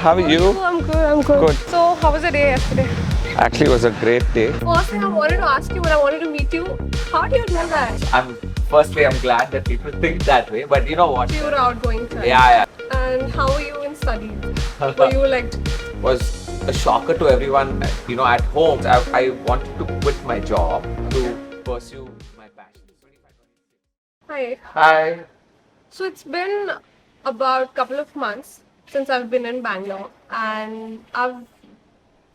How are you? I'm good. Good. So, how was the day yesterday? Actually, it was a great day. First thing I wanted to ask you when I wanted to meet you, how do you do that? Firstly, I'm glad that people think that way, but you know what? You were outgoing type. Yeah. And how were you in studies? Were you like, Was a shocker to everyone. At home, I wanted to quit my job to pursue my passion. hi? Hi. So it's been about a couple of months since I've been in Bangalore, and I've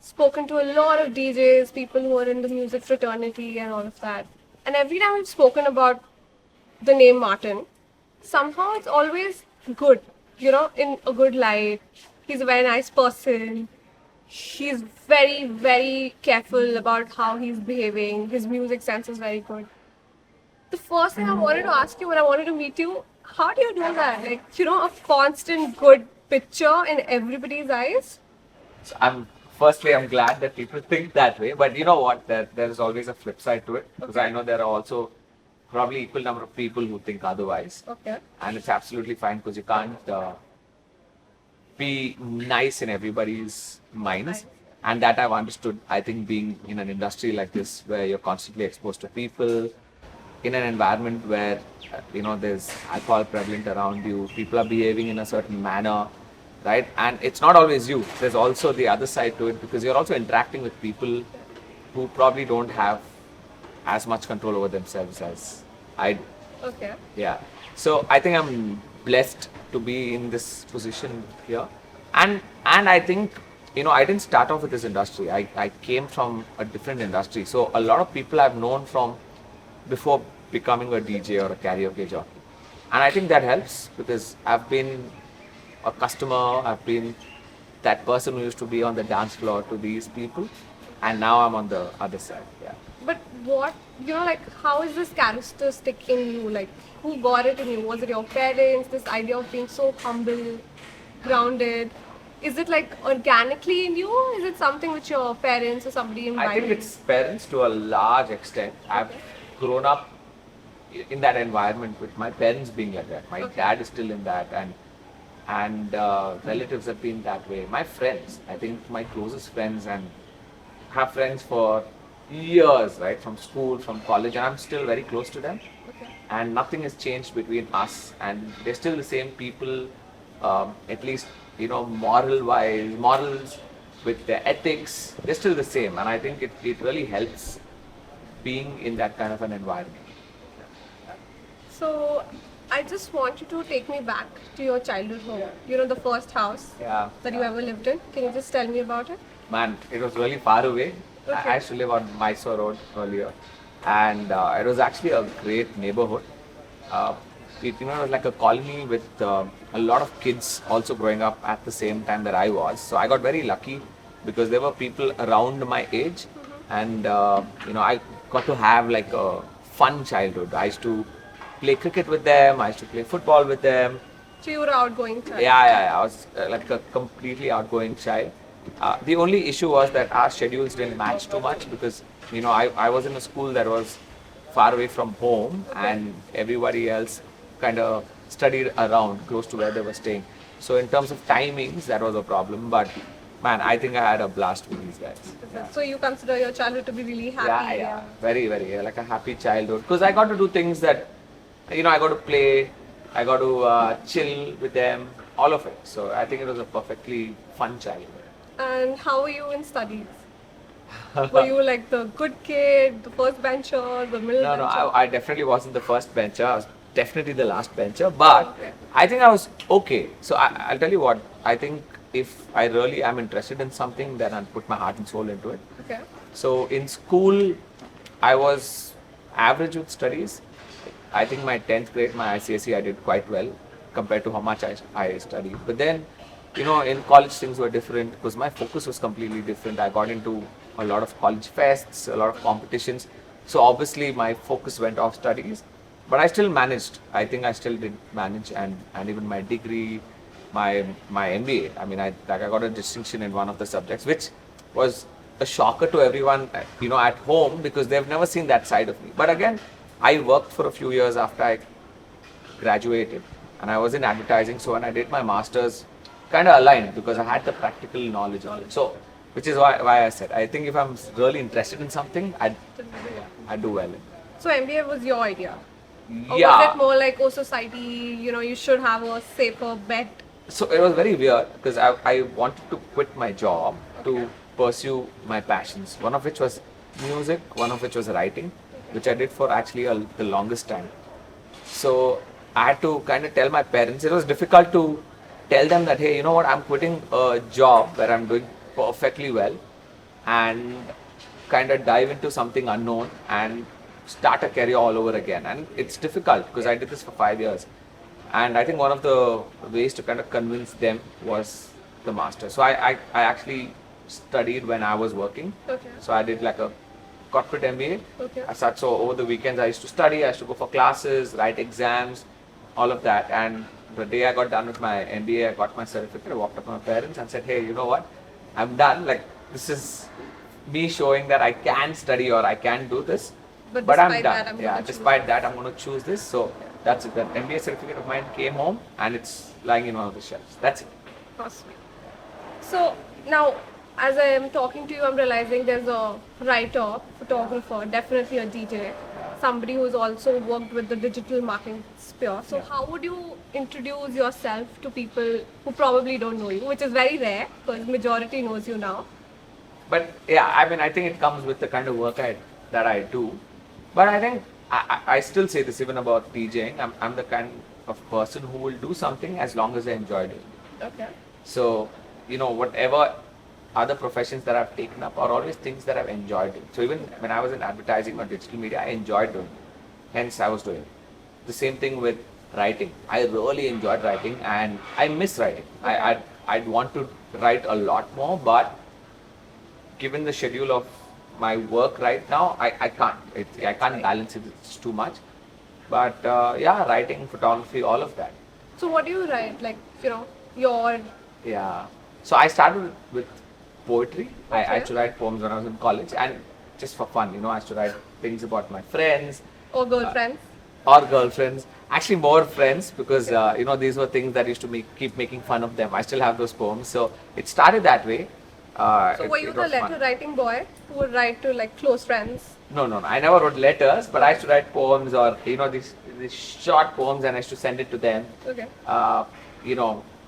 spoken to a lot of DJs, people who are in the music fraternity and all of that. And every time I've spoken about the name Martin, somehow it's always good, in a good light. He's a very nice person. He's very, very careful about how he's behaving. His music sense is very good. The first thing I wanted to ask you when I wanted to meet you, how do you do that? Like, a constant good picture in everybody's eyes? So I'm glad that people think that way, but you know what? There is always a flip side to it, because I know there are also probably equal number of people who think otherwise. Okay. And it's absolutely fine, because you can't be nice in everybody's minds. And that I've understood, I think, being in an industry like this where you're constantly exposed to people, in an environment where there's alcohol prevalent around you, people are behaving in a certain manner, right? And it's not always you. There's also the other side to it, because you're also interacting with people who probably don't have as much control over themselves as I do. Okay. Yeah. So I think I'm blessed to be in this position here. And I think, I didn't start off with this industry. I came from a different industry. So a lot of people I've known from before becoming a DJ or a karaoke jockey. And I think that helps, because I've been a customer, I've been that person who used to be on the dance floor to these people, and now I'm on the other side. Yeah. But what, how is this characteristic in you? Like, who got it in you? Was it your parents? This idea of being so humble, grounded? Is it like organically in you? Is it something which your parents or somebody invited? I think it's parents to a large extent. I've grown up in that environment with my parents being like that. My dad is still in that, and relatives have been that way. My friends, I think my closest friends, and have friends for years, right, from school, from college, and I'm still very close to them. Okay. And nothing has changed between us, and they're still the same people, at least, morals, with their ethics, they're still the same. And I think it really helps being in that kind of an environment. So, I just want you to take me back to your childhood home. The first house that you ever lived in. Can you just tell me about it? Man, it was really far away. Okay. I used to live on Mysore Road earlier, and it was actually a great neighborhood. It was like a colony with a lot of kids also growing up at the same time that I was. So I got very lucky, because there were people around my age, and I got to have like a fun childhood. I used to play cricket with them. I used to play football with them. So you were an outgoing child? Yeah. I was like a completely outgoing child. The only issue was that our schedules didn't match too much, because I was in a school that was far away from home, and everybody else kind of studied around close to where they were staying. So in terms of timings, that was a problem. But man, I think I had a blast with these guys. Yeah. So you consider your childhood to be really happy? Yeah. Very, very like a happy childhood, because I got to do things that I got to play, I got to chill with them, all of it. So I think it was a perfectly fun childhood. And how were you in studies? Were you like the good kid, the first bencher, the middle bencher? No, I definitely wasn't the first bencher. I was definitely the last bencher, but I think I was okay. So I'll tell you what, I think if I really am interested in something, then I'll put my heart and soul into it. Okay. So in school, I was average with studies. I think my 10th grade, my ICSE, I did quite well compared to how much I studied. But then, in college things were different, because my focus was completely different. I got into a lot of college fests, a lot of competitions. So obviously my focus went off studies, but I still managed. I think I still did manage, and even my degree, my MBA. I mean, I got a distinction in one of the subjects, which was a shocker to everyone, at home, because they've never seen that side of me. But again, I worked for a few years after I graduated, and I was in advertising. So when I did my master's, kind of aligned because I had the practical knowledge of it. So, which is why I said, I think if I'm really interested in something, I do well in it. So MBA was your idea? Or Yeah. was it more like, oh, society, you should have a safer bet? So it was very weird because I wanted to quit my job to pursue my passions. One of which was music, one of which was writing, which I did for actually the longest time. So I had to kind of tell my parents. It was difficult to tell them that, hey, you know what, I'm quitting a job where I'm doing perfectly well and kind of dive into something unknown and start a career all over again. And it's difficult because I did this for 5 years. And I think one of the ways to kind of convince them was the master. So I actually studied when I was working. Okay. So I did like a corporate MBA. Okay. So over the weekends I used to study, I used to go for classes, write exams, all of that. And the day I got done with my MBA, I got my certificate, I walked up to my parents and said, hey, you know what, I'm done. Like, this is me showing that I can study or I can do this. But I'm done. Despite that, I'm going to choose this. So that's it. That MBA certificate of mine came home and it's lying in one of the shelves. That's it. Awesome. So now, as I am talking to you, I'm realizing there's a writer, photographer, definitely a DJ, somebody who's also worked with the digital marketing sphere. So how would you introduce yourself to people who probably don't know you, which is very rare because majority knows you now? But yeah, I mean, I think it comes with the kind of work that I do. But I think I still say this even about DJing. I'm the kind of person who will do something as long as I enjoy doing it. Okay. So, whatever other professions that I've taken up are always things that I've enjoyed doing. So even when I was in advertising or digital media, I enjoyed doing it. Hence, I was doing it. The same thing with writing. I really enjoyed writing and I miss writing. Okay. I'd want to write a lot more, but given the schedule of my work right now, I can't. I can't balance it. It's too much. But yeah, writing, photography, all of that. So what do you write? Like, your... Yeah. So I started with poetry. I Okay. used to write poems when I was in college and just for fun, I used to write things about my friends. or girlfriends? Or girlfriends. Actually more friends because, these were things that used to keep making fun of them. I still have those poems. So it started that way. So were you the letter writing boy who would write to like close friends? No. I never wrote letters, but I used to write poems or, these short poems and I used to send it to them. Okay.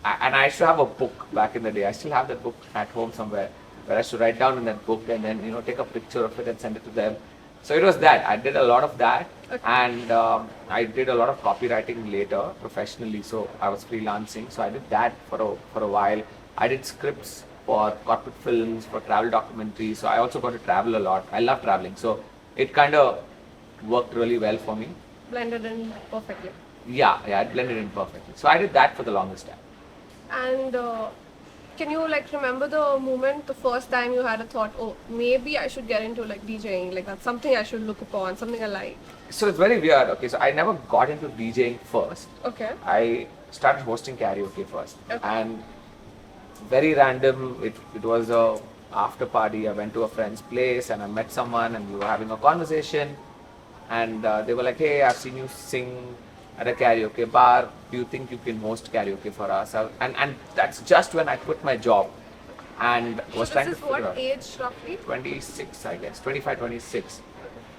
And I used to have a book back in the day. I still have that book at home somewhere where I used to write down in that book and then, take a picture of it and send it to them. So it was that. I did a lot of that. Okay. And I did a lot of copywriting later professionally. So I was freelancing. So I did that for a while. I did scripts for corporate films, for travel documentaries. So I also got to travel a lot. I love traveling. So it kind of worked really well for me. Blended in perfectly. Yeah, it blended in perfectly. So I did that for the longest time. And can you like remember the moment, the first time you had a thought, oh, maybe I should get into like DJing, like that's something I should look upon, something I like? So it's very weird. Okay, so I never got into DJing first. Okay. I started hosting karaoke first. Okay. And very random, it was a after party. I went to a friend's place and I met someone and we were having a conversation. And they were like, hey, I've seen you sing at a karaoke bar. Do you think you can host karaoke for us? And that's just when I quit my job and was So trying to this is figure what out. age roughly? 26, I guess, 25, 26.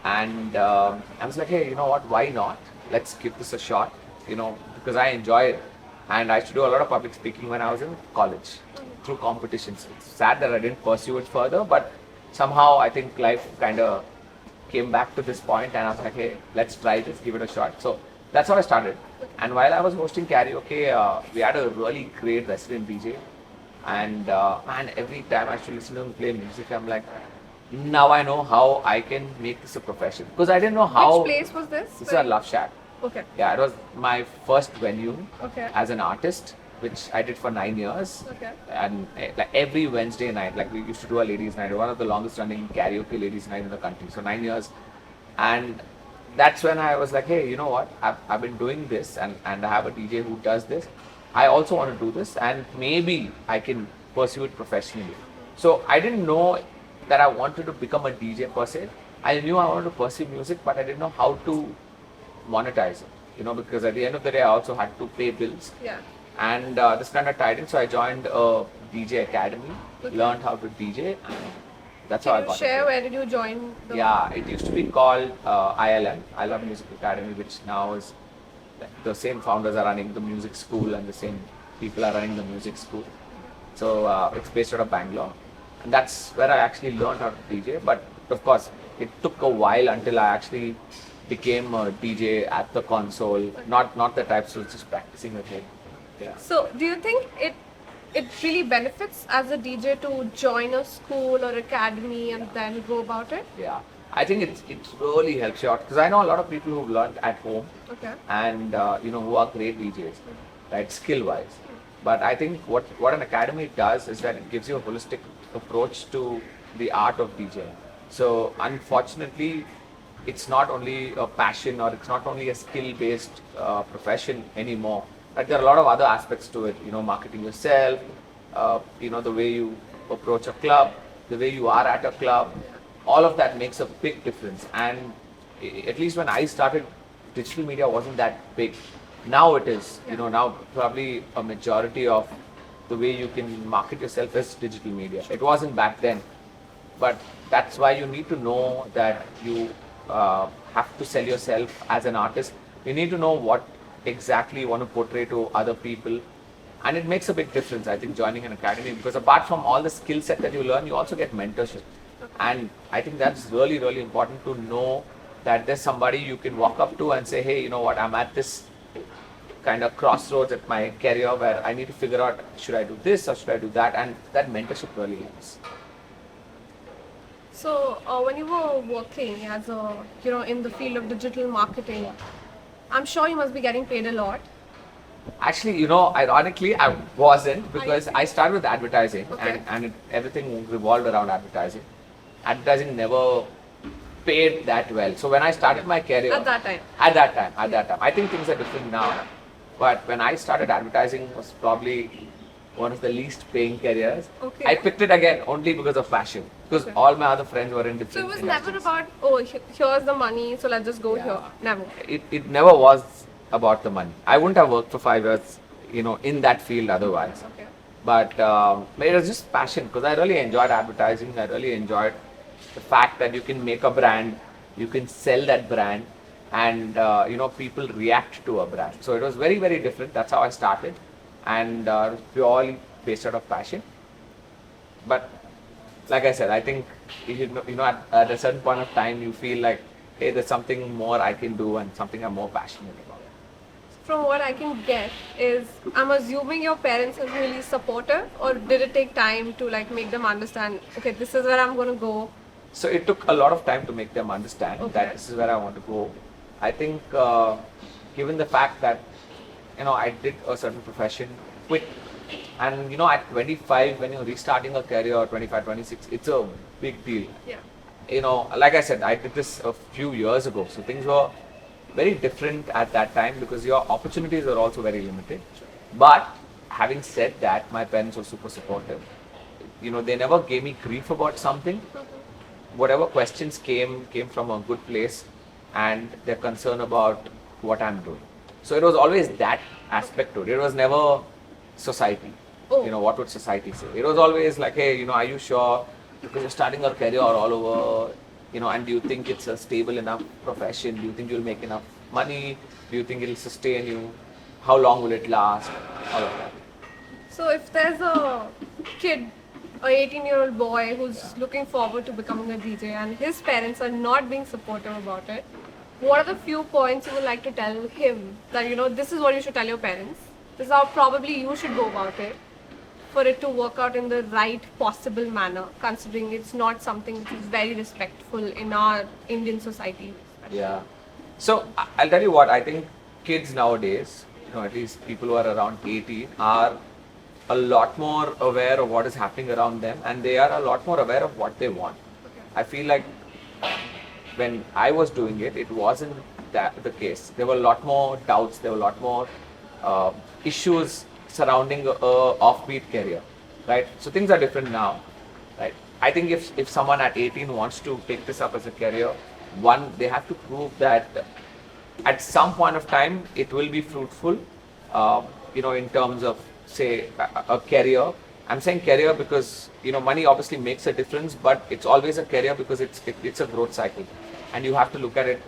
And I was like, hey, you know what, why not? Let's give this a shot, because I enjoy it. And I used to do a lot of public speaking when I was in college through competitions. It's sad that I didn't pursue it further, but somehow I think life kind of came back to this point and I was like, hey, let's try this, give it a shot. So that's how I started. And while I was hosting karaoke, we had a really great resident DJ. And man, every time I used to listen to him play music, I'm like, now I know how I can make this a profession. Because I didn't know how. Which place was this? This is a Love Shack. Okay. Yeah, it was my first venue Okay. as an artist, which I did for 9 years. Okay. And like every Wednesday night, like we used to do a ladies' night, one of the longest running karaoke ladies' night in the country. So 9 years. And that's when I was like, hey, you know what? I've been doing this and I have a DJ who does this. I also want to do this and maybe I can pursue it professionally. So I didn't know that I wanted to become a DJ per se. I knew I wanted to pursue music, but I didn't know how to monetize it, because at the end of the day, I also had to pay bills. Yeah. And this kind of tied in, so I joined a DJ academy, learned how to DJ, and that's how I Can you got share into it. where did you join? Yeah, it used to be called ILM, I Love Music Academy, which now is the same founders are running the music school and the same people are running the music school. So it's based out of Bangalore, and that's where I actually learned how to DJ. But of course, it took a while until I actually became a DJ at the console. Not the types who was just practicing with it. Yeah. So, do you think it really benefits as a DJ to join a school or academy and then go about it? Yeah, I think it really helps you out because I know a lot of people who've learned at home Okay. and who are great DJs, right, skill wise. But I think what an academy does is that it gives you a holistic approach to the art of DJing. So unfortunately, it's not only a passion or it's not only a skill-based profession anymore. Like there are a lot of other aspects to it. Marketing yourself, the way you approach a club, the way you are at a club. All of that makes a big difference. And at least when I started, digital media wasn't that big. Now it is. Now probably a majority of the way you can market yourself is digital media. It wasn't back then. But that's why you need to know that you have to sell yourself as an artist. You need to know what exactly you want to portray to other people. And it makes a big difference, I think, joining an academy, because apart from all the skill set that you learn, you also get mentorship. And I think that's really, really important to know that there's somebody you can walk up to and say, hey, you know what, I'm at this kind of crossroads at my career where I need to figure out, should I do this or should I do that? And that mentorship really helps. So, when you were working as in the field of digital marketing, I'm sure you must be getting paid a lot. Actually, ironically, I wasn't, because see. I started with advertising. Okay. and everything revolved around advertising. Advertising never paid that well. So when I started my career, At that time. I think things are different now. But when I started, advertising was probably one of the least paying careers. Okay. I picked it again only because of passion, because Okay. all my other friends were in different So it was industries. never about, here's the money, so let's just go Yeah. here. Never. It never was about the money. I wouldn't have worked for 5 years, in that field otherwise. Okay. But it was just passion, because I really enjoyed advertising. I really enjoyed the fact that you can make a brand, you can sell that brand, and people react to a brand. So it was very, very different. That's how I started, and it was purely based out of passion. But like I said, I think at a certain point of time, you feel like, hey, there's something more I can do and something I'm more passionate about. From what I can get is, I'm assuming your parents are really supportive, or did it take time to make them understand, okay, this is where I'm going to go? So it took a lot of time to make them understand Okay. that this is where I want to go. I think given the fact that I did a certain profession quick, and at 25 when you're restarting a career, or 25, 26, it's a big deal. Yeah. Like I said, I did this a few years ago, so things were very different at that time because your opportunities were also very limited. But having said that, my parents were super supportive. They never gave me grief about something. Whatever questions came from a good place, and their concern about what I'm doing. So it was always that aspect to it. It was never society. Oh. What would society say? It was always like, hey, are you sure? Because you're starting your career all over, and do you think it's a stable enough profession? Do you think you'll make enough money? Do you think it'll sustain you? How long will it last? All of that. So if there's a kid, a 18-year-old boy who's looking forward to becoming a DJ and his parents are not being supportive about it, what are the few points you would like to tell him that, this is what you should tell your parents, this is how probably you should go about it for it to work out in the right possible manner, considering it's not something which is very respectful in our Indian society? Yeah. So I'll tell you what, I think kids nowadays, at least people who are around 18, are a lot more aware of what is happening around them, and they are a lot more aware of what they want. Okay. I feel like when I was doing it, it wasn't that the case. There were a lot more doubts, there were a lot more issues surrounding a offbeat career, right? So things are different now, right? I think if someone at 18 wants to take this up as a career, one, they have to prove that at some point of time it will be fruitful. in terms of say a career. I'm saying career because money obviously makes a difference, but it's always a career because it's a growth cycle, and you have to look at it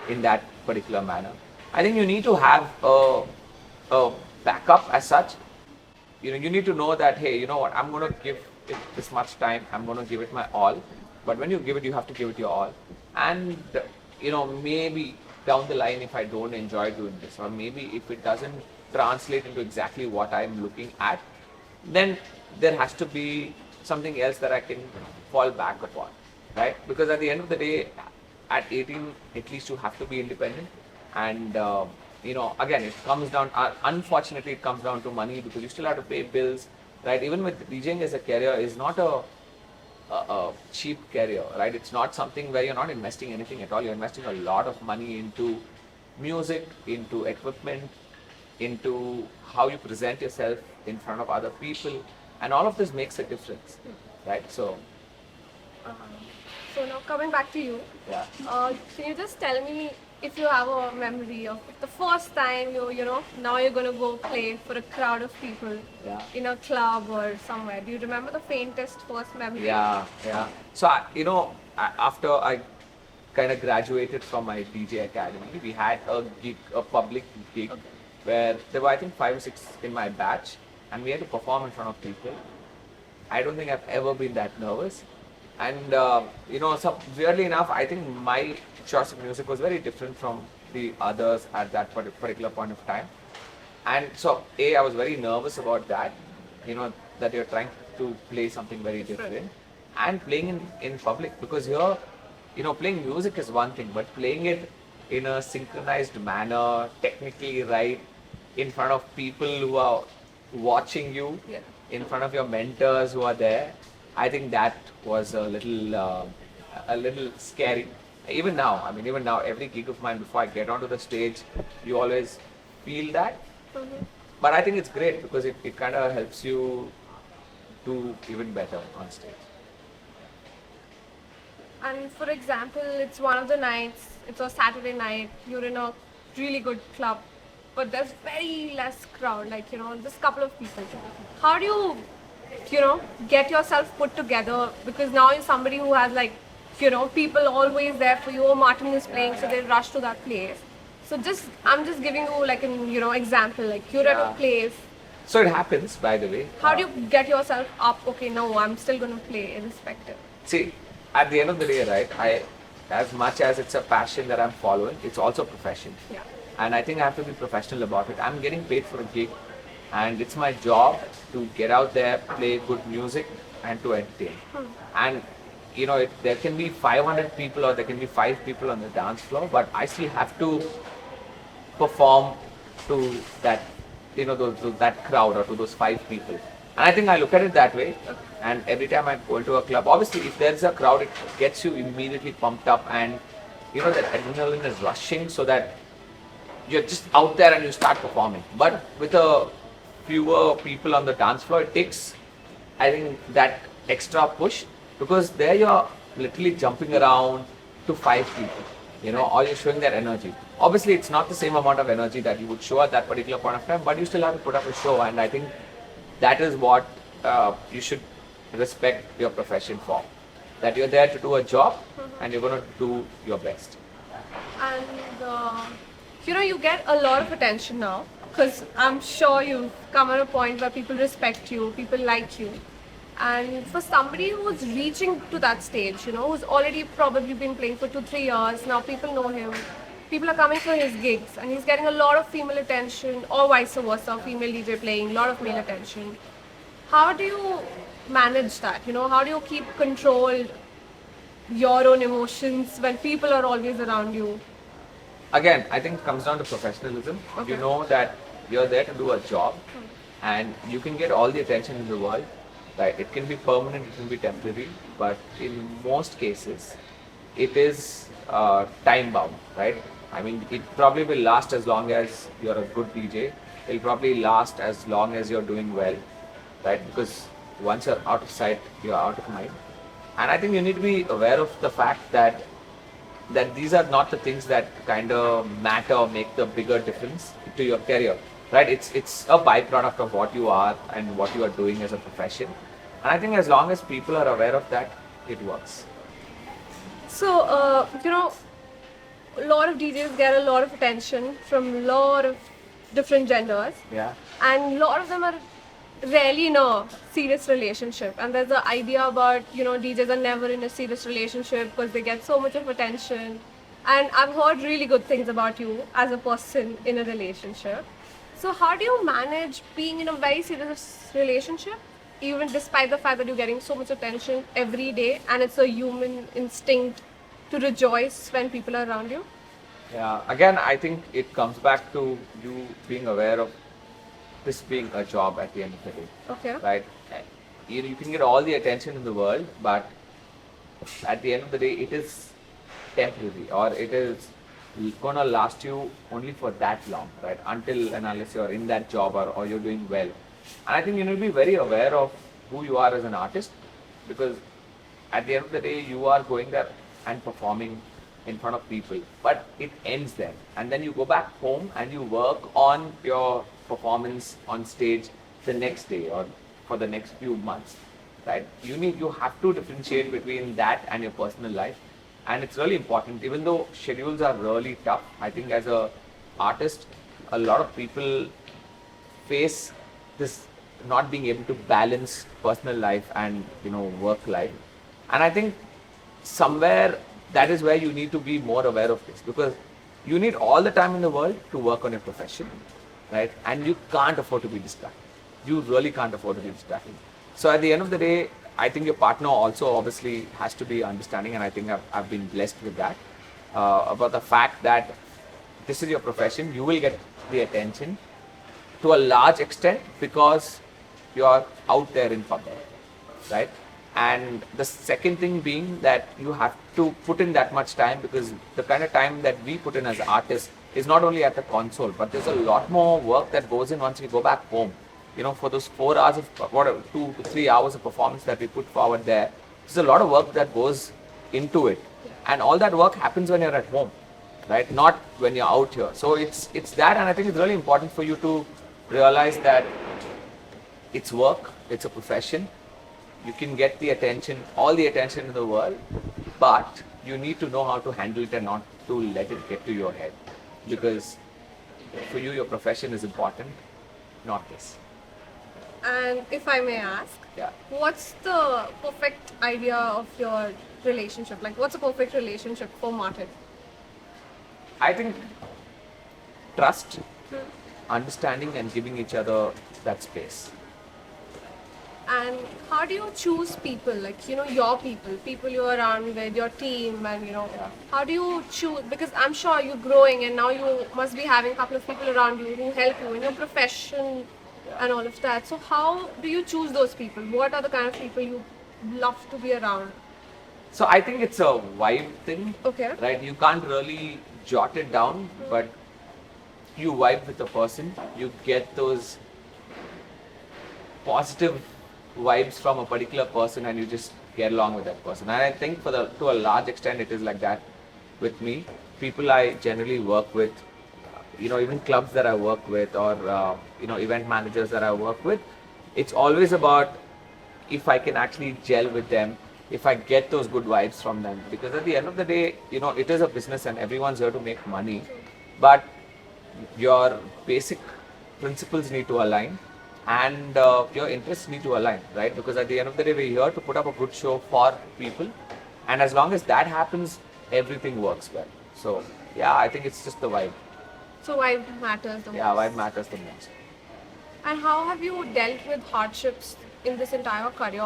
in that particular manner. I think you need to have a backup as such. You need to know that, hey, you know what, I'm going to give it this much time, I'm going to give it my all. But when you give it, you have to give it your all. And maybe down the line, if I don't enjoy doing this, or maybe if it doesn't translate into exactly what I'm looking at, then there has to be something else that I can fall back upon, right? Because at the end of the day, at 18, at least you have to be independent. And again, it comes down, unfortunately it comes down to money, because you still have to pay bills, right? Even with DJing as a career is not a cheap career, right? It's not something where you're not investing anything at all. You're investing a lot of money into music, into equipment, into how you present yourself in front of other people, and all of this makes a difference, right? So So now coming back to you, yeah. can you just tell me if you have a memory of the first time now you're gonna go play for a crowd of people Yeah. in a club or somewhere? Do you remember the faintest first memory? Yeah. So, after I kind of graduated from my DJ academy, we had a gig, a public gig, Okay. where there were, I think, 5 or 6 in my batch, and we had to perform in front of people. I don't think I've ever been that nervous. And, so weirdly enough, I think my choice of music was very different from the others at that particular point of time. And so, I was very nervous about that, that you're trying to play something very different. And playing in public, because here, playing music is one thing, but playing it in a synchronized manner, technically right, in front of people who are watching you, Yeah. in front of your mentors who are there, I think that was a little scary. Even now, every gig of mine, before I get onto the stage, you always feel that. Mhm. But I think it's great because it kind of helps you do even better on stage. And for example, it's one of the nights, it's a Saturday night, you're in a really good club, but there's very less crowd, like, just couple of people. How do you get yourself put together? Because now you're somebody who has people always there for you. Oh, Martin is playing, so they rush to that place. So I'm just giving you like an, example, like you're at Yeah. a place. So it happens, by the way. How do you get yourself up? Okay, no, I'm still going to play irrespective. See, at the end of the day, right, as much as it's a passion that I'm following, it's also a profession. Yeah. And I think I have to be professional about it. I'm getting paid for a gig, and it's my job to get out there, play good music, and to entertain. And there can be 500 people or there can be 5 people on the dance floor, but I still have to perform to that, to that crowd or to those 5 people. And I think I look at it that way. And every time I go into a club, obviously, if there's a crowd, it gets you immediately pumped up, and that adrenaline is rushing, so that you're just out there and you start performing. But with a fewer people on the dance floor, it takes, I think, that extra push, because there you're literally jumping around to 5 people, or you're showing that energy. Obviously, it's not the same amount of energy that you would show at that particular point of time, but you still have to put up a show, and I think that is what you should respect your profession for. That you're there to do a job, and you're going to do your best. And you get a lot of attention now, because I'm sure you've come at a point where people respect you, people like you. And for somebody who's reaching to that stage, who's already probably been playing for 2-3 years, now people know him, people are coming for his gigs, and he's getting a lot of female attention, or vice versa, female DJ playing, a lot of male attention. How do you manage that? How do you keep control your own emotions when people are always around you? Again, I think it comes down to professionalism. Okay. You know that you're there to do a job, and you can get all the attention in the world. Right? It can be permanent, it can be temporary, but in most cases, it is time bound, right? I mean, it probably will last as long as you're a good DJ. It'll probably last as long as you're doing well, right? Because once you're out of sight, you're out of mind. And I think you need to be aware of the fact that these are not the things that kind of matter or make the bigger difference to your career. right? It's a byproduct of what you are and what you are doing as a profession. And I think as long as people are aware of that, it works. So, a lot of DJs get a lot of attention from a lot of different genders. Yeah. And a lot of them are rarely in a serious relationship. And there's the idea about, DJs are never in a serious relationship because they get so much of attention. And I've heard really good things about you as a person in a relationship. So how do you manage being in a very serious relationship, even despite the fact that you're getting so much attention every day and it's a human instinct to rejoice when people are around you? Yeah, again, I think it comes back to you being aware of this being a job at the end of the day. Okay. Right? You can get all the attention in the world, but at the end of the day, it is temporary, or it is going to last you only for that long, right? Until and unless you're in that job or you're doing well. And I think you need to be very aware of who you are as an artist, because at the end of the day, you are going there and performing in front of people, but it ends there. And then you go back home and you work on your performance on stage the next day or for the next few months, right? You have to differentiate between that and your personal life. And it's really important, even though schedules are really tough. I think as a artist, a lot of people face this not being able to balance personal life and work life. And I think somewhere that is where you need to be more aware of this, because you need all the time in the world to work on your profession, right? And you can't afford to be distracted. You really can't afford to be distracted. So at the end of the day, I think your partner also obviously has to be understanding, and I think I've been blessed with that, about the fact that this is your profession. You will get the attention to a large extent because you're out there in public, right? And the second thing being that you have to put in that much time, because the kind of time that we put in as artists is not only at the console, but there's a lot more work that goes in once we go back home. For those 4 hours of 2 to 3 hours of performance that we put forward there, there's a lot of work that goes into it. And all that work happens when you're at home, right? Not when you're out here. So it's that, and I think it's really important for you to realize that it's work, it's a profession. You can get the attention, all the attention in the world, but you need to know how to handle it and not to let it get to your head. Because for you, your profession is important, not this. And if I may ask, Yeah. what's the perfect idea of your relationship? Like, what's a perfect relationship for Martin? I think trust, understanding, and giving each other that space. And how do you choose people, like, your people you're around with, your team, and, how do you choose? Because I'm sure you're growing and now you must be having a couple of people around you who help you in your profession and all of that. So how do you choose those people? What are the kind of people you love to be around? So I think it's a vibe thing, Okay. right? You can't really jot it down, but you vibe with the person, you get those positive vibes from a particular person, and you just get along with that person. And I think to a large extent it is like that with me. People I generally work with, even clubs that I work with, or event managers that I work with, it's always about if I can actually gel with them, if I get those good vibes from them. Because at the end of the day, it is a business and everyone's here to make money, but your basic principles need to align, and your interests need to align, right? Because at the end of the day, we're here to put up a good show for people, and as long as that happens, everything works well. So yeah, I think it's just the vibe. So vibe matters the most. Yeah, vibe matters the most. And how have you dealt with hardships in this entire career?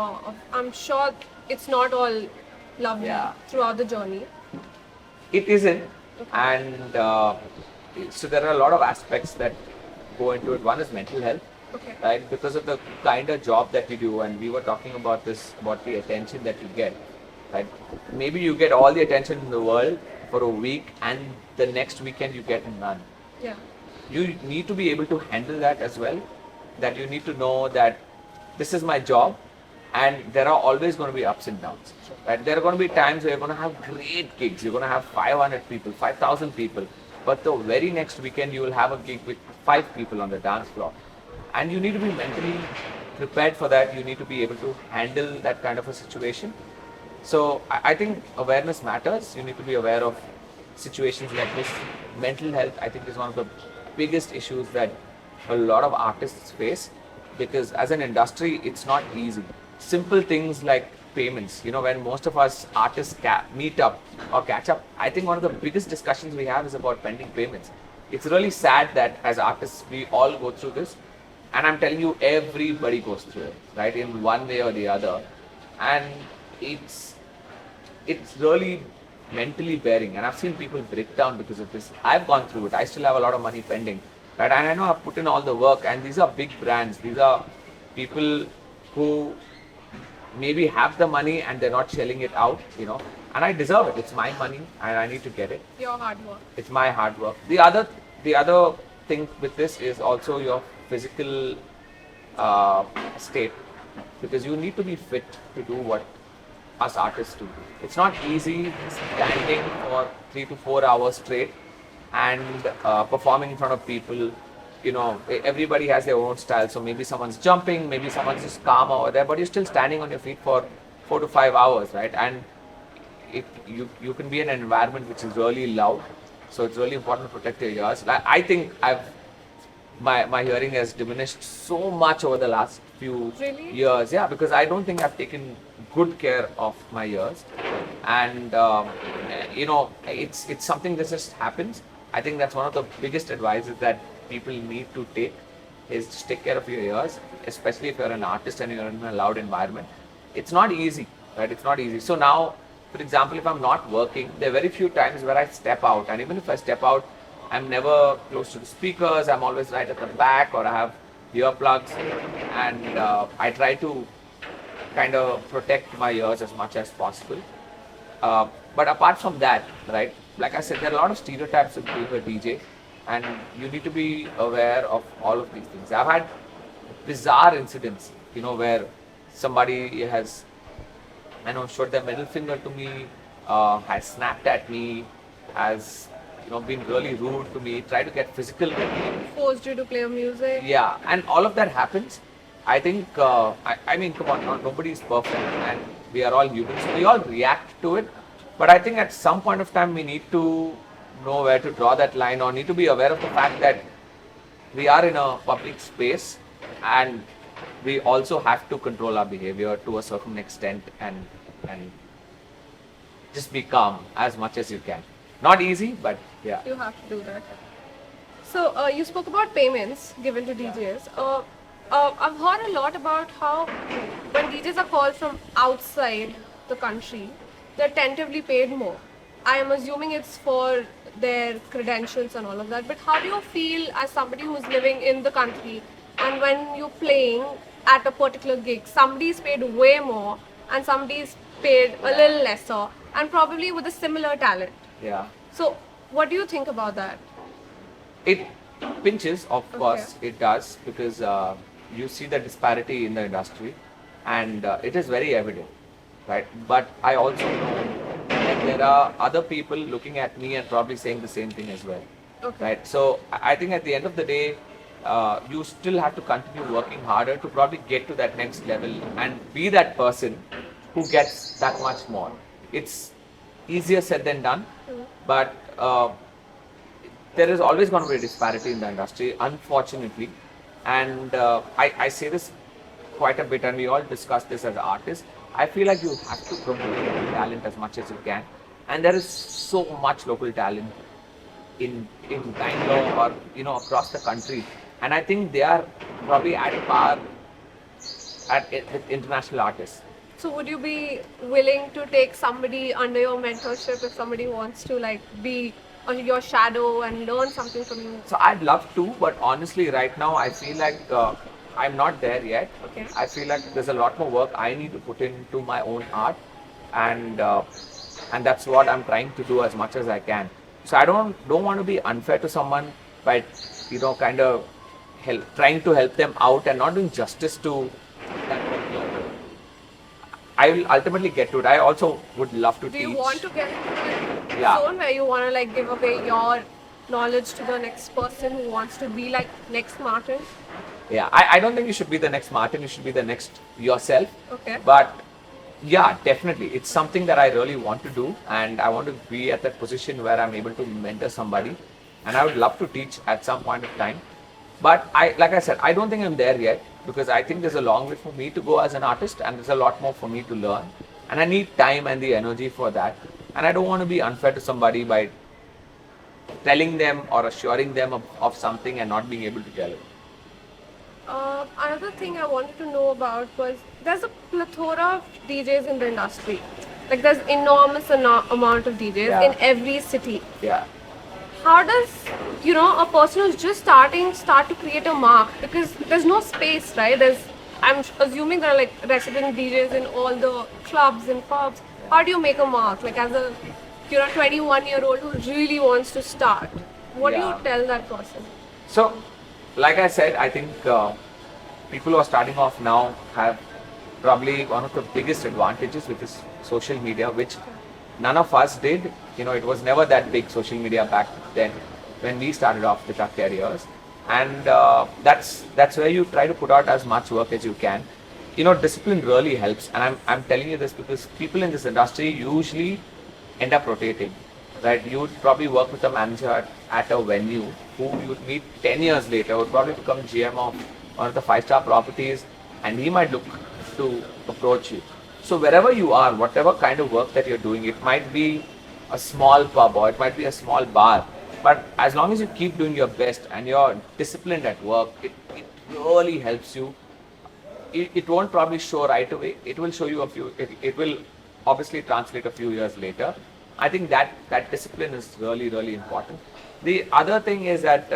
I'm sure it's not all lovely throughout the journey. It isn't, and so there are a lot of aspects that go into it. One is mental health, right? Because of the kind of job that you do, and we were talking about this, about the attention that you get, right? Maybe you get all the attention in the world for a week, and the next weekend you get none. Yeah. You need to be able to handle that as well. That you need to know that this is my job, and there are always going to be ups and downs. Right? There are going to be times where you're going to have great gigs. You're going to have 500 people, 5,000 people, but the very next weekend you will have a gig with 5 people on the dance floor, and you need to be mentally prepared for that. You need to be able to handle that kind of a situation. So I think awareness matters. You need to be aware of situations like this. Mental health, I think, is one of the biggest issues that a lot of artists face, because as an industry, it's not easy. Simple things like payments, when most of us artists meet up or catch up, I think one of the biggest discussions we have is about pending payments. It's really sad that as artists, we all go through this. And I'm telling you, everybody goes through it, right, in one way or the other. And it's really mentally bearing. And I've seen people break down because of this. I've gone through it. I still have a lot of money pending, right? And I know I've put in all the work. And these are big brands. These are people who maybe have the money and they're not shelling it out, And I deserve it. It's my money and I need to get it. Your hard work. It's my hard work. The other thing with this is also your physical state, because you need to be fit to do what us artists do. It's not easy standing for 3 to 4 hours straight and performing in front of people. Everybody has their own style. So maybe someone's jumping, maybe someone's just calm over there, but you're still standing on your feet for 4 to 5 hours, right? And you can be in an environment which is really loud. So it's really important to protect your ears. I think my hearing has diminished so much over the last few years. Yeah, because I don't think I've taken good care of my ears. And, it's something that just happens. I think that's one of the biggest advices that people need to take, is just take care of your ears, especially if you're an artist and you're in a loud environment. It's not easy, right? It's not easy. So now, for example, if I'm not working, there are very few times where I step out, and even if I step out, I'm never close to the speakers. I'm always right at the back, or I have earplugs, and I try to kind of protect my ears as much as possible. But apart from that, right, like I said, there are a lot of stereotypes with being a DJ, and you need to be aware of all of these things. I've had bizarre incidents, where somebody has, showed their middle finger to me, has snapped at me, has, been really rude to me, tried to get physical with me. Forced you to play music. Yeah, and all of that happens. I think, I mean, come on, nobody is perfect, and we are all humans, so we all react to it. But I think at some point of time, we need to know where to draw that line, or need to be aware of the fact that we are in a public space, and we also have to control our behavior to a certain extent, and just be calm as much as you can. Not easy, but yeah. You have to do that. So you spoke about payments given to DJs. I've heard a lot about how when DJs are called from outside the country, they're tentatively paid more. I am assuming it's for their credentials and all of that. But how do you feel as somebody who's living in the country, and when you're playing at a particular gig, somebody's paid way more and somebody's paid a little lesser, and probably with a similar talent? Yeah. So what do you think about that? It pinches, of course, it does, because you see the disparity in the industry, and it is very evident, right? But I also know that there are other people looking at me and probably saying the same thing as well, right? So I think at the end of the day, you still have to continue working harder to probably get to that next level and be that person who gets that much more. It's easier said than done, but there is always going to be a disparity in the industry, unfortunately. And I say this quite a bit, and we all discuss this as artists. I feel like you have to promote local talent as much as you can, and there is so much local talent in Bangalore, or across the country, and I think they are probably at par with international artists. So would you be willing to take somebody under your mentorship if somebody wants to be your shadow and learn something from you? So I'd love to, but honestly right now I feel like I'm not there yet. Okay. I feel like there's a lot more work I need to put into my own art, and that's what I'm trying to do as much as I can. So I don't want to be unfair to someone by kind of trying to help them out and not doing justice to that particular. I will ultimately get to it. I also would love to teach. Do you want to get into a zone where you want to give away your knowledge to the next person who wants to be like next Martin? Yeah, I don't think you should be the next Martin, you should be the next yourself. Okay. But yeah, definitely. It's something that I really want to do, and I want to be at that position where I'm able to mentor somebody. And I would love to teach at some point of time. But like I said, I don't think I'm there yet, because I think there's a long way for me to go as an artist, and there's a lot more for me to learn. And I need time and the energy for that. And I don't want to be unfair to somebody by telling them or assuring them of something and not being able to tell it. Another thing I wanted to know about was there's a plethora of DJs in the industry. Like there's enormous amount of DJs Yeah. in every city. Yeah. How does a person who's just starting start to create a mark? Because there's no space, right? I'm assuming there are like resident DJs in all the clubs and pubs. How do you make a mark? Like as a 21-year-old who really wants to start, what do Yeah. you tell that person? So, like I said, I think people who are starting off now have probably one of the biggest advantages, which is social media, which none of us did. It was never that big, social media, back then when we started off with our careers. And that's where you try to put out as much work as you can. Discipline really helps. And I'm telling you this because people in this industry usually end up rotating, right? You would probably work with a manager at a venue who you would meet 10 years later, would probably become GM of one of the 5-star properties, and he might look to approach you. So wherever you are, whatever kind of work that you're doing, it might be a small pub or it might be a small bar, but as long as you keep doing your best and you're disciplined at work, it really helps you. It won't probably show right away. It will show you it will obviously translate a few years later. I think that discipline is really, really important. The other thing is that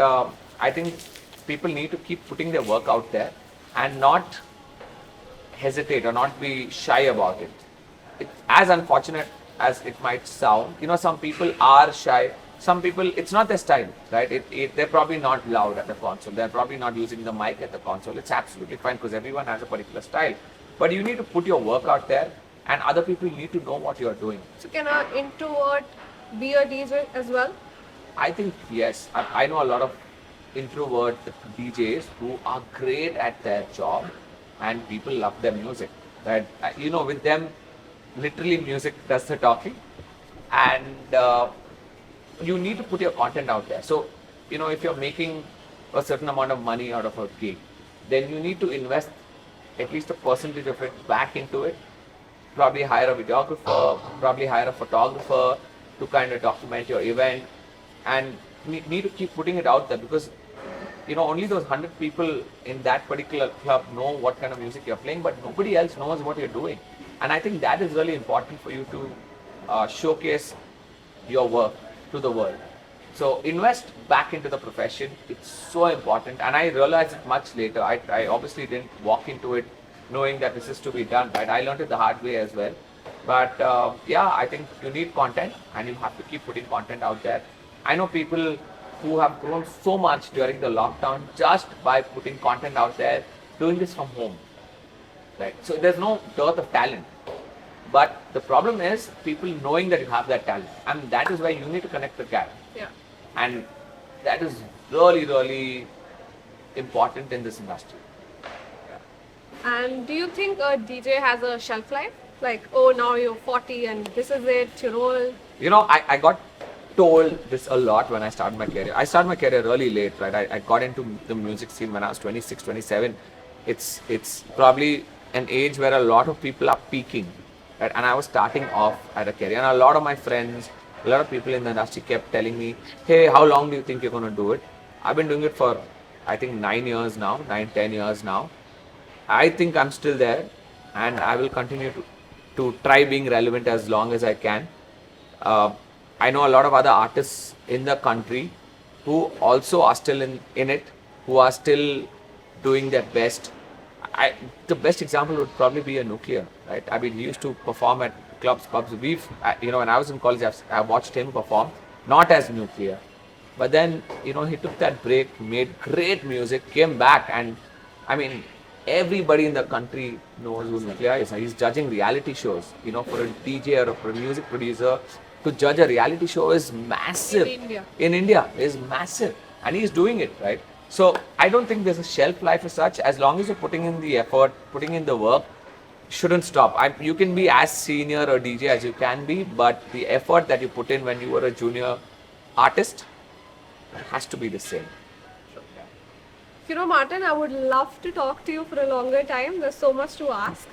I think people need to keep putting their work out there and not hesitate or not be shy about it. As unfortunate as it might sound, some people are shy. Some people, it's not their style, right? They're probably not loud at the console. They're probably not using the mic at the console. It's absolutely fine because everyone has a particular style. But you need to put your work out there, and other people need to know what you're doing. So can an introvert be a DJ as well? I think yes. I know a lot of introvert DJs who are great at their job, and people love their music. Right? With them, literally music does the talking, and you need to put your content out there. So, if you're making a certain amount of money out of a gig, then you need to invest at least a percentage of it back into it. Probably hire a videographer, probably hire a photographer to kind of document your event, and need to keep putting it out there because only those 100 people in that particular club know what kind of music you're playing, but nobody else knows what you're doing. And I think that is really important for you to showcase your work to the world. So invest back into the profession. It's so important, and I realized it much later. I obviously didn't walk into it knowing that this is to be done, right? I learned it the hard way as well. But yeah, I think you need content, and you have to keep putting content out there. I know people who have grown so much during the lockdown just by putting content out there, doing this from home, right? So there's no dearth of talent. But the problem is people knowing that you have that talent, and that is why you need to connect the gap. Yeah. And that is really, really important in this industry. And do you think a DJ has a shelf life? Like, oh, now you're 40 and this is it, you're old. I got told this a lot when I started my career. I started my career really late, right? I got into the music scene when I was 26, 27. It's probably an age where a lot of people are peaking, right? And I was starting off at a career. And a lot of my friends, a lot of people in the industry kept telling me, hey, how long do you think you're going to do it? I've been doing it for, I think, 10 years now. I think I'm still there, and I will continue to try being relevant as long as I can. I know a lot of other artists in the country who also are still in it, who are still doing their best. The best example would probably be a Nuclear, right? I mean, he used to perform at clubs, pubs. When I was in college, I watched him perform, not as Nuclear. But then, he took that break, made great music, came back, and I mean, everybody in the country knows who Nuclear is. He's judging reality shows, for a DJ or for a music producer. to judge a reality show is massive. In India is massive, and he's doing it right. So I don't think there's a shelf life as such. As long as you're putting in the effort, putting in the work, shouldn't stop. You can be as senior a DJ as you can be, but the effort that you put in when you were a junior artist has to be the same. You know, Martin, I would love to talk to you for a longer time. There's so much to ask,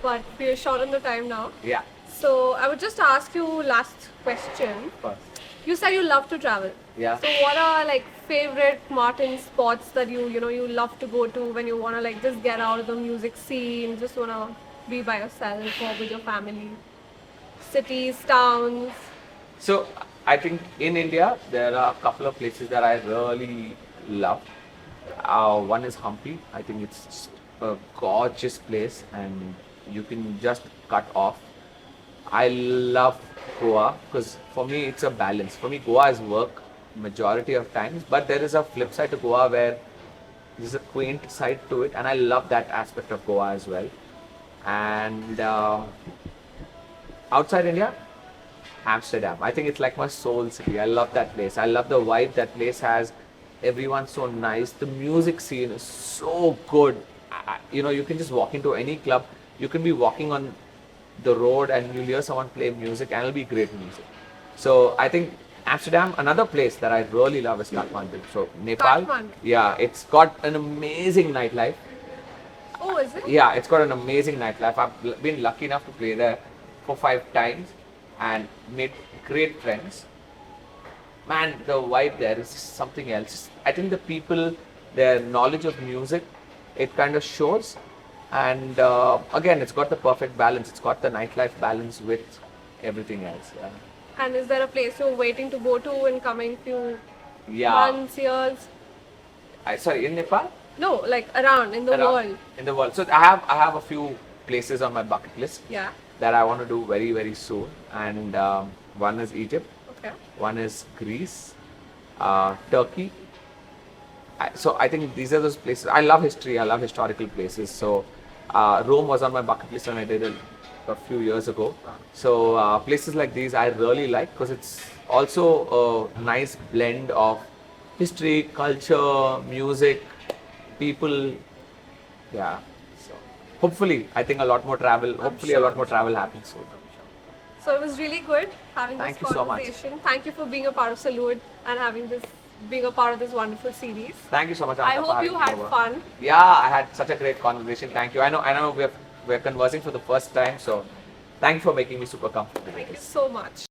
but we're short on the time now. Yeah. So I would just ask you last question. You said you love to travel. Yeah. So what are like favorite Martin spots that you love to go to when you wanna like just get out of the music scene, just wanna be by yourself or with your family? Cities, towns. So I think in India there are a couple of places that I really love. One is Hampi. I think it's just a gorgeous place and you can just cut off. I love Goa because for me it's a balance. For me Goa is work majority of times, but there is a flip side to Goa where there's a quaint side to it, and I love that aspect of Goa as well. And outside India, Amsterdam. I think it's like my soul city. I love that place. I love the vibe that place has. Everyone's so nice. The music scene is so good. You can just walk into any club. You can be walking on the road and you'll hear someone play music and it'll be great music. So I think Amsterdam, another place that I really love is Kathmandu. So Nepal, Kathmandu. Yeah, it's got an amazing nightlife. Oh, is it? Yeah, it's got an amazing nightlife. I've been lucky enough to play there 4-5 times and made great friends. Man, the vibe there is just something else. I think the people, their knowledge of music, it kind of shows. And again, it's got the perfect balance. It's got the nightlife balance with everything else. Yeah. And is there a place you're waiting to go to in coming few months, years? Sorry, in Nepal? No, like around in the world. In the world. So I have a few places on my bucket list. Yeah. That I want to do very, very soon. And one is Egypt. Okay. One is Greece, Turkey. So I think these are those places. I love history. I love historical places. So Rome was on my bucket list when I did it a few years ago. So places like these I really like because it's also a nice blend of history, culture, music, people. Yeah. So hopefully, I think a lot more travel. Hopefully, a lot more travel happens soon. So it was really good having this Thank you so much. conversation. Thank you for being a part of Salud and being a part of this wonderful series. Thank you so much. I hope you had fun. Yeah, I had such a great conversation. Thank you. I know we're conversing for the first time, so thank you for making me super comfortable. Thank you so much.